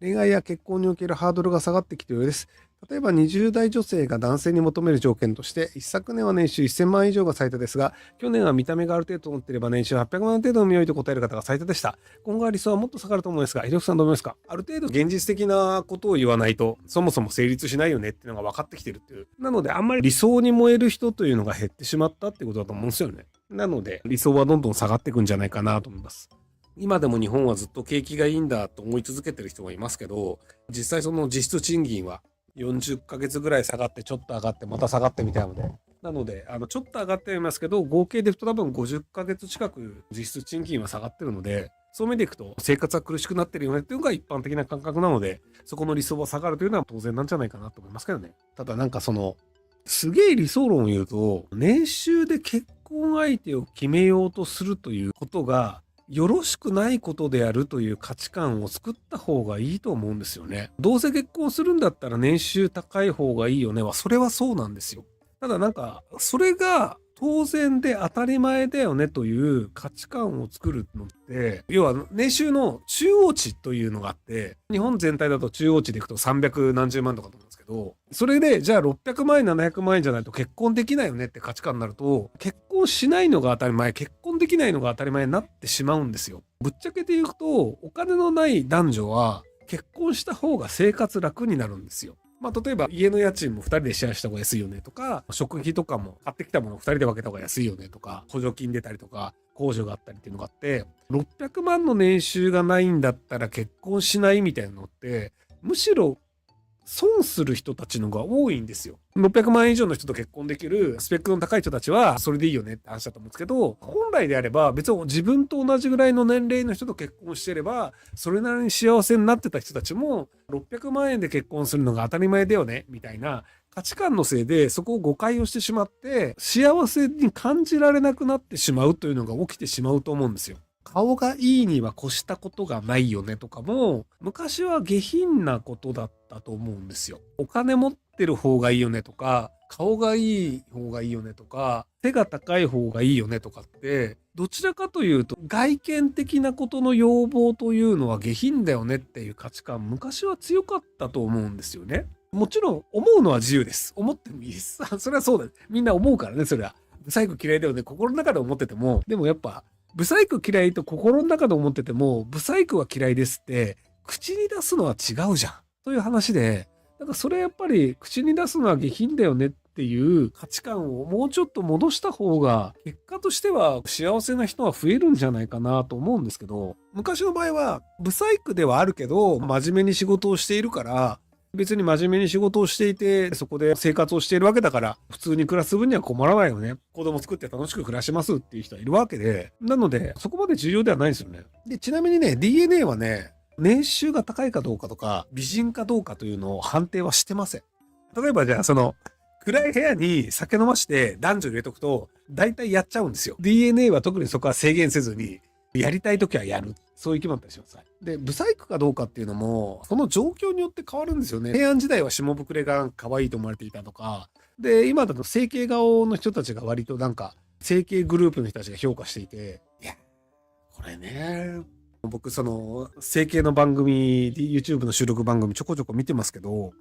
恋愛や結婚におけるハードルが下がってきているようです。例えば20代女性が男性に求める条件として、一昨年は年収1000万以上が最多ですが、去年は見た目がある程度と思っていれば年収800万程度のみ良いと答える方が最多でした。今後は理想はもっと下がると思うんですが、ひろきさんどう思いますか？ある程度現実的なことを言わないと、そもそも成立しないよねっていうのが分かってきてるっていう。なので、あんまり理想に燃える人というのが減ってしまったってことだと思うんですよね。なので、理想はどんどん下がっていくんじゃないかなと思います。今でも日本はずっと景気がいいんだと思い続けてる人がいますけど、実際その実質賃金は40ヶ月ぐらい下がってちょっと上がってまた下がってみたいなので、なのでちょっと上がってはいますけど、合計でいくと多分50ヶ月近く実質賃金は下がってるので、そういう意味でいくと生活は苦しくなってるよねっていうのが一般的な感覚なので、そこの理想は下がるというのは当然なんじゃないかなと思いますけどね。ただなんかすげえ理想論を言うと、年収で結婚相手を決めようとするということがよろしくないことであるという価値観を作った方がいいと思うんですよね。どうせ結婚するんだったら年収高い方がいいよねは、それはそうなんですよ。ただなんか、それが当然で当たり前だよねという価値観を作るのって、要は年収の中央値というのがあって、日本全体だと中央値でいくと300何十万とかと思うんですけど、それでじゃあ600万円700万円じゃないと結婚できないよねって価値観になると、結婚しないのが当たり前、結婚できないのが当たり前になってしまうんですよ。ぶっちゃけて言うと、お金のない男女は結婚した方が生活楽になるんですよ。例えば家の家賃も2人でシェアした方が安いよねとか、食費とかも買ってきたものを2人で分けた方が安いよねとか、補助金出たりとか、控除があったりっていうのがあって、600万の年収がないんだったら結婚しないみたいなのって、むしろ損する人たちのが多いんですよ。600万円以上の人と結婚できるスペックの高い人たちはそれでいいよねって話だと思うんですけど、本来であれば別に自分と同じぐらいの年齢の人と結婚してれば、それなりに幸せになってた人たちも600万円で結婚するのが当たり前だよねみたいな価値観のせいでそこを誤解をしてしまって幸せに感じられなくなってしまうというのが起きてしまうと思うんですよ。顔がいいには越したことがないよねとかも昔は下品なことだったと思うんですよ。お金持ってる方がいいよねとか、顔がいい方がいいよねとか、背が高い方がいいよねとかって、どちらかというと外見的なことの要望というのは下品だよねっていう価値観、昔は強かったと思うんですよね。もちろん思うのは自由です。思ってもいいです。それはそうだ。みんな思うからね、それは。ブサイク嫌いだよね、心の中で思ってても、でもやっぱブサイク嫌いと心の中で思ってても、ブサイクは嫌いですって、口に出すのは違うじゃん。という話で、だからそれやっぱり口に出すのは下品だよねっていう価値観をもうちょっと戻した方が、結果としては幸せな人は増えるんじゃないかなと思うんですけど、昔の場合は、ブサイクではあるけど、真面目に仕事をしているから、別に真面目に仕事をしていて、そこで生活をしているわけだから、普通に暮らす分には困らないよね。子供作って楽しく暮らしますっていう人はいるわけで、なので、そこまで重要ではないんですよね。で、ちなみにね、DNA はね、年収が高いかどうかとか、美人かどうかというのを判定はしてません。例えばじゃあ、暗い部屋に酒飲まして男女入れとくと、大体やっちゃうんですよ。DNA は特にそこは制限せずに、やりたいときはやる。そういう決まったりします。で、ブサイクかどうかっていうのも、その状況によって変わるんですよね。平安時代は下膨れが可愛いと思われていたとか、で、今だと整形顔の人たちが割となんか、整形グループの人たちが評価していて、いや、これね、僕整形の番組、YouTube の収録番組ちょこちょこ見てますけど、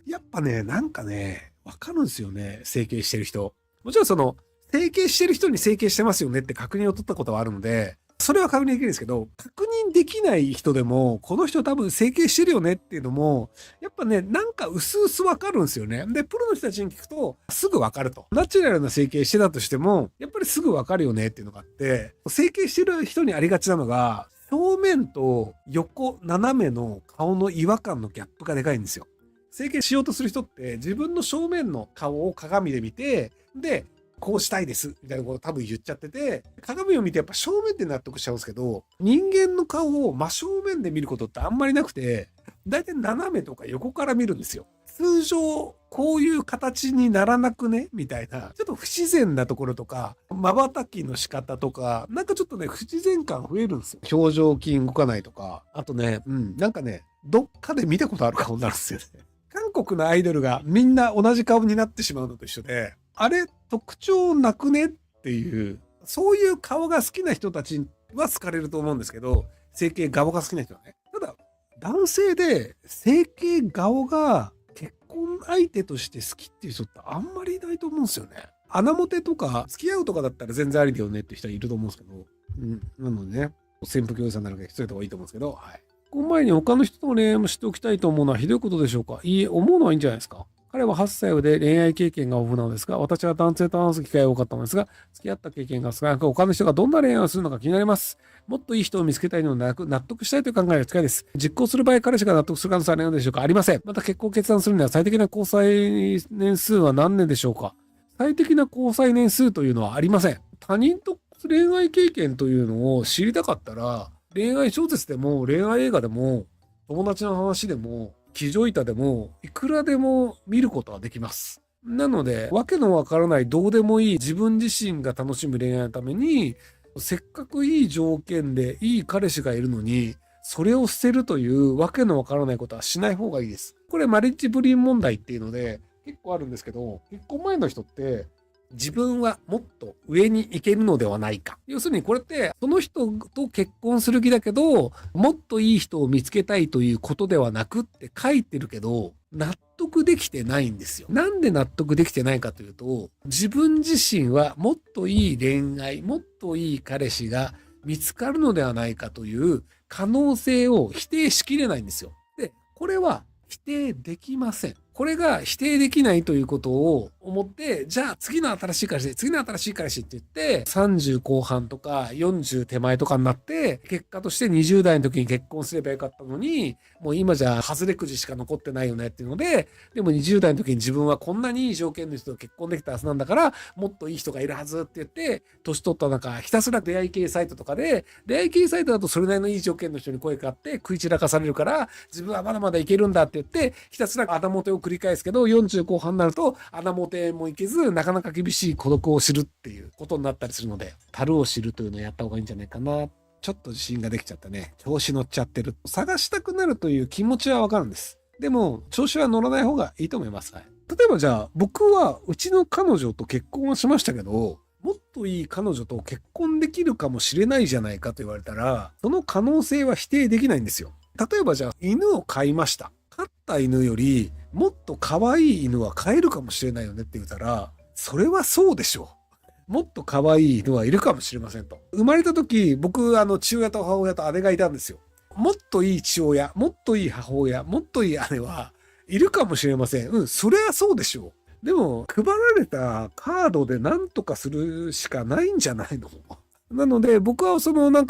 やっぱね、なんかね、わかるんですよね、整形してる人。もちろん整形してる人に整形してますよねって確認を取ったことはあるので、それは確認できるんですけど、確認できない人でも、この人多分整形してるよねっていうのも、やっぱね、なんか薄々わかるんですよね。で、プロの人たちに聞くと、すぐわかると。ナチュラルな整形してたとしても、やっぱりすぐわかるよねっていうのがあって、整形してる人にありがちなのが、正面と横、斜めの顔の違和感のギャップがでかいんですよ。整形しようとする人って自分の正面の顔を鏡で見て、で、こうしたいですみたいなことを多分言っちゃってて、鏡を見てやっぱ正面で納得しちゃうんですけど、人間の顔を真正面で見ることってあんまりなくて、だいたい斜めとか横から見るんですよ。通常、こういう形にならなくねみたいな、ちょっと不自然なところとか、瞬きの仕方とか、なんかちょっとね、不自然感増えるんですよ。表情筋動かないとか。あとね、なんかね、どっかで見たことある顔になるんですよね。韓国のアイドルがみんな同じ顔になってしまうのと一緒で、あれ特徴なくねっていう、そういう顔が好きな人たちは好かれると思うんですけど、整形顔が好きな人はね。ただ、男性で整形顔が結婚相手として好きっていう人ってあんまりいないと思うんですよね。穴モテとか付き合うとかだったら全然ありだよねっていう人はいると思うんですけど、なのでね、潜伏業者さんならしといた方がいいと思うんですけど、はい。この前に他の人との恋愛も知っておきたいと思うのはひどいことでしょうか？いいえ、思うのはいいんじゃないですか。彼は8歳で恋愛経験が豊富なのですが、私は男性と話す機会が多かったのですが、付き合った経験が少なく、他の人がどんな恋愛をするのか気になります。もっといい人を見つけたいのではなく、納得したいという考えが近いです。実行する場合、彼氏が納得する可能性はあるのでしょうか？ありません。また結婚を決断するには最適な交際年数は何年でしょうか？最適な交際年数というのはありません。他人と恋愛経験というのを知りたかったら、恋愛小説でも恋愛映画でも友達の話でも騎乗板でもいくらでも見ることはできます。なので、わけのわからないどうでもいい自分自身が楽しむ恋愛のために、せっかくいい条件でいい彼氏がいるのに、それを捨てるというわけのわからないことはしない方がいいです。これマリッジ不倫問題っていうので結構あるんですけど、結婚前の人って自分はもっと上に行けるのではないか。要するにこれってその人と結婚する気だけど、もっといい人を見つけたいということではなくって書いてるけど、納得できてないんですよ。なんで納得できてないかというと、自分自身はもっといい恋愛、もっといい彼氏が見つかるのではないかという可能性を否定しきれないんですよ。で、これは否定できません。これが否定できないということを思って、じゃあ次の新しい彼氏、次の新しい彼氏って言って、30後半とか40手前とかになって、結果として20代の時に結婚すればよかったのに、もう今じゃ外れくじしか残ってないよねっていうので、でも20代の時に自分はこんなにいい条件の人と結婚できたはずなんだから、もっといい人がいるはずって言って、年取った中、ひたすら出会い系サイトとかで、出会い系サイトだとそれなりのいい条件の人に声かかって食い散らかされるから、自分はまだまだいけるんだって言って、ひたすら穴モテを繰り返すけど、40後半になると穴モテもいけず、なかなか厳しい孤独を知るっていうことになったりするので、樽を知るというのをやった方がいいんじゃないかな。ちょっと自信ができちゃったね。調子乗っちゃってる。探したくなるという気持ちはわかるんです。でも、調子は乗らない方がいいと思います。はい。例えばじゃあ、僕はうちの彼女と結婚はしましたけど、もっといい彼女と結婚できるかもしれないじゃないかと言われたら、その可能性は否定できないんですよ。例えばじゃあ、犬を飼いました。飼った犬よりもっと可愛い犬は飼えるかもしれないよねって言ったら、それはそうでしょう。もっと可愛い犬はいるかもしれませんと。生まれた時、僕、父親と母親と姉がいたんですよ。もっといい父親、もっといい母親、もっといい姉はいるかもしれません。それはそうでしょう。でも、配られたカードで何とかするしかないんじゃないの？なので、僕は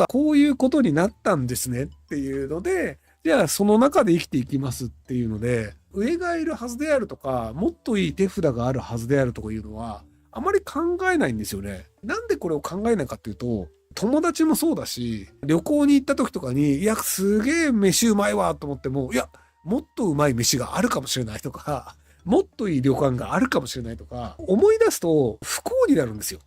こういうことになったんですねっていうので、じゃあその中で生きていきますっていうので、上がいるはずであるとか、もっといい手札があるはずであるとかいうのは、あまり考えないんですよね。なんでこれを考えないかっていうと、友達もそうだし、旅行に行った時とかに、いや、すげえ飯うまいわと思っても、いや、もっとうまい飯があるかもしれないとか、もっといい旅館があるかもしれないとか、思い出すと不幸になるんですよ。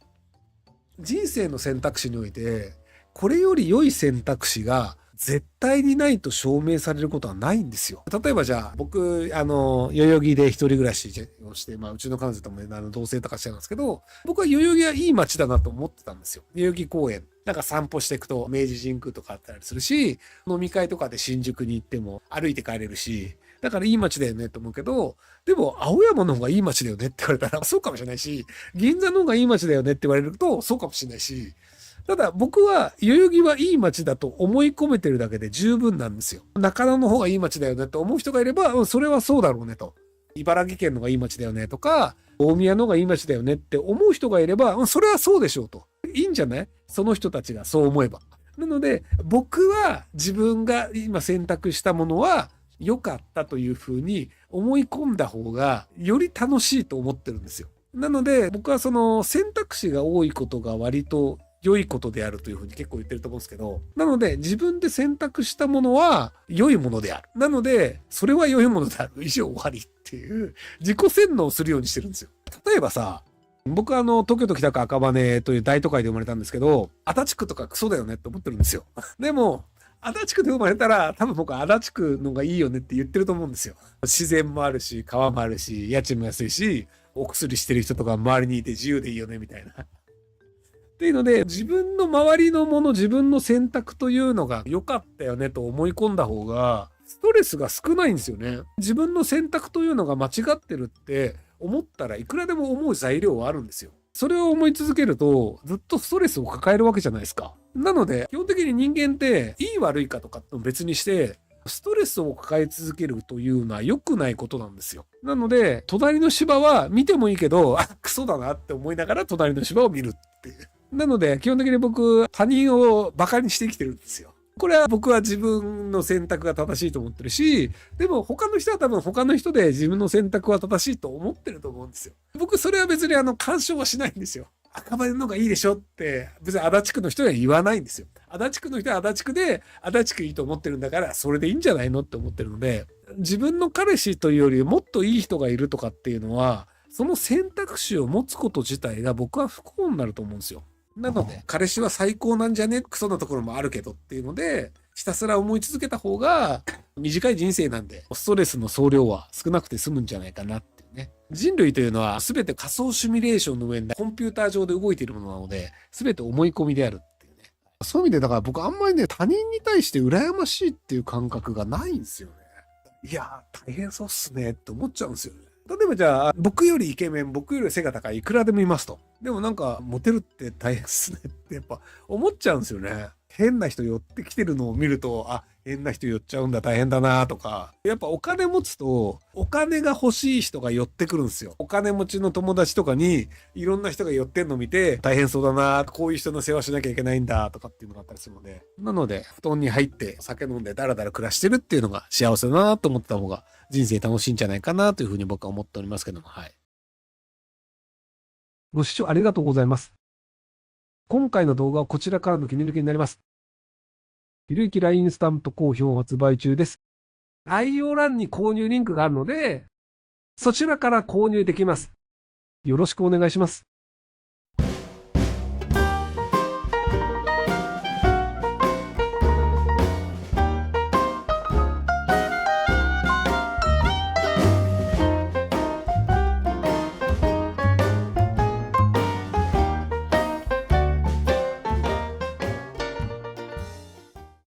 人生の選択肢において、これより良い選択肢が絶対にないと証明されることはないんですよ。例えばじゃあ、僕、代々木で一人暮らしをして、うちの彼女とも同棲とかしてたんですけど、僕は代々木はいい街だなと思ってたんですよ。代々木公園。散歩していくと明治神宮とかあったりするし、飲み会とかで新宿に行っても歩いて帰れるし、だからいい街だよねと思うけど、でも青山の方がいい街だよねって言われたらそうかもしれないし、銀座の方がいい街だよねって言われるとそうかもしれないし、ただ僕は代々木はいい街だと思い込めてるだけで十分なんですよ。中野の方がいい街だよねと思う人がいれば、それはそうだろうねと。茨城県の方がいい街だよねとか、大宮の方がいい街だよねって思う人がいれば、それはそうでしょうと。いいんじゃない？その人たちがそう思えば。なので、僕は自分が今選択したものは良かったというふうに思い込んだ方がより楽しいと思ってるんですよ。なので、僕はその選択肢が多いことが割と良いことであるというふうに結構言ってると思うんですけど、なので自分で選択したものは良いものである。なので、それは良いものである。以上終わりっていう自己洗脳をするようにしてるんですよ。例えばさ、僕は東京都北区赤羽という大都会で生まれたんですけど、足立区とかクソだよねって思ってるんですよ。でも、足立区で生まれたら多分僕は足立区のがいいよねって言ってると思うんですよ。自然もあるし、川もあるし、家賃も安いし、お薬してる人とか周りにいて自由でいいよねみたいな。っていうので、自分の周りのもの、自分の選択というのが良かったよねと思い込んだ方が、ストレスが少ないんですよね。自分の選択というのが間違ってるって思ったらいくらでも思う材料はあるんですよ。それを思い続けるとずっとストレスを抱えるわけじゃないですか。なので基本的に人間っていい悪いかとかと別にしてストレスを抱え続けるというのは良くないことなんですよ。なので隣の芝は見てもいいけど、あ、クソだなって思いながら隣の芝を見るっていう。なので基本的に僕他人をバカにして生きてるんですよ。これは僕は自分の選択が正しいと思ってるし、でも他の人は多分他の人で自分の選択は正しいと思ってると思うんですよ。僕それは別に干渉はしないんですよ。赤羽の方がいいでしょって別に足立区の人には言わないんですよ。足立区の人は足立区で足立区いいと思ってるんだからそれでいいんじゃないのって思ってるので、自分の彼氏というよりもっといい人がいるとかっていうのはその選択肢を持つこと自体が僕は不幸になると思うんですよ。なので彼氏は最高なんじゃね、クソなところもあるけどっていうのでひたすら思い続けた方が短い人生なんでストレスの総量は少なくて済むんじゃないかなっていうね。人類というのは全て仮想シミュレーションの上にコンピューター上で動いているものなので全て思い込みであるっていうね。そういう意味でだから僕あんまりね他人に対して羨ましいっていう感覚がないんですよね。いや大変そうっすねって思っちゃうんですよね。例えばじゃあ僕よりイケメン、僕より背が高い、いくらでもいますと。でもなんかモテるって大変っすねってやっぱ思っちゃうんですよね。変な人寄ってきてるのを見ると、あ、変な人寄っちゃうんだ大変だなとか。やっぱお金持つとお金が欲しい人が寄ってくるんですよ。お金持ちの友達とかにいろんな人が寄ってんの見て大変そうだな、こういう人の世話しなきゃいけないんだとかっていうのがあったりするので。なので布団に入って酒飲んでダラダラ暮らしてるっていうのが幸せだなと思ってた方が人生楽しいんじゃないかなというふうに僕は思っておりますけども、はい。ご視聴ありがとうございます。今回の動画はこちらからの切り抜きになります。ひろゆき LINE スタンプ好評発売中です。概要欄に購入リンクがあるので、そちらから購入できます。よろしくお願いします。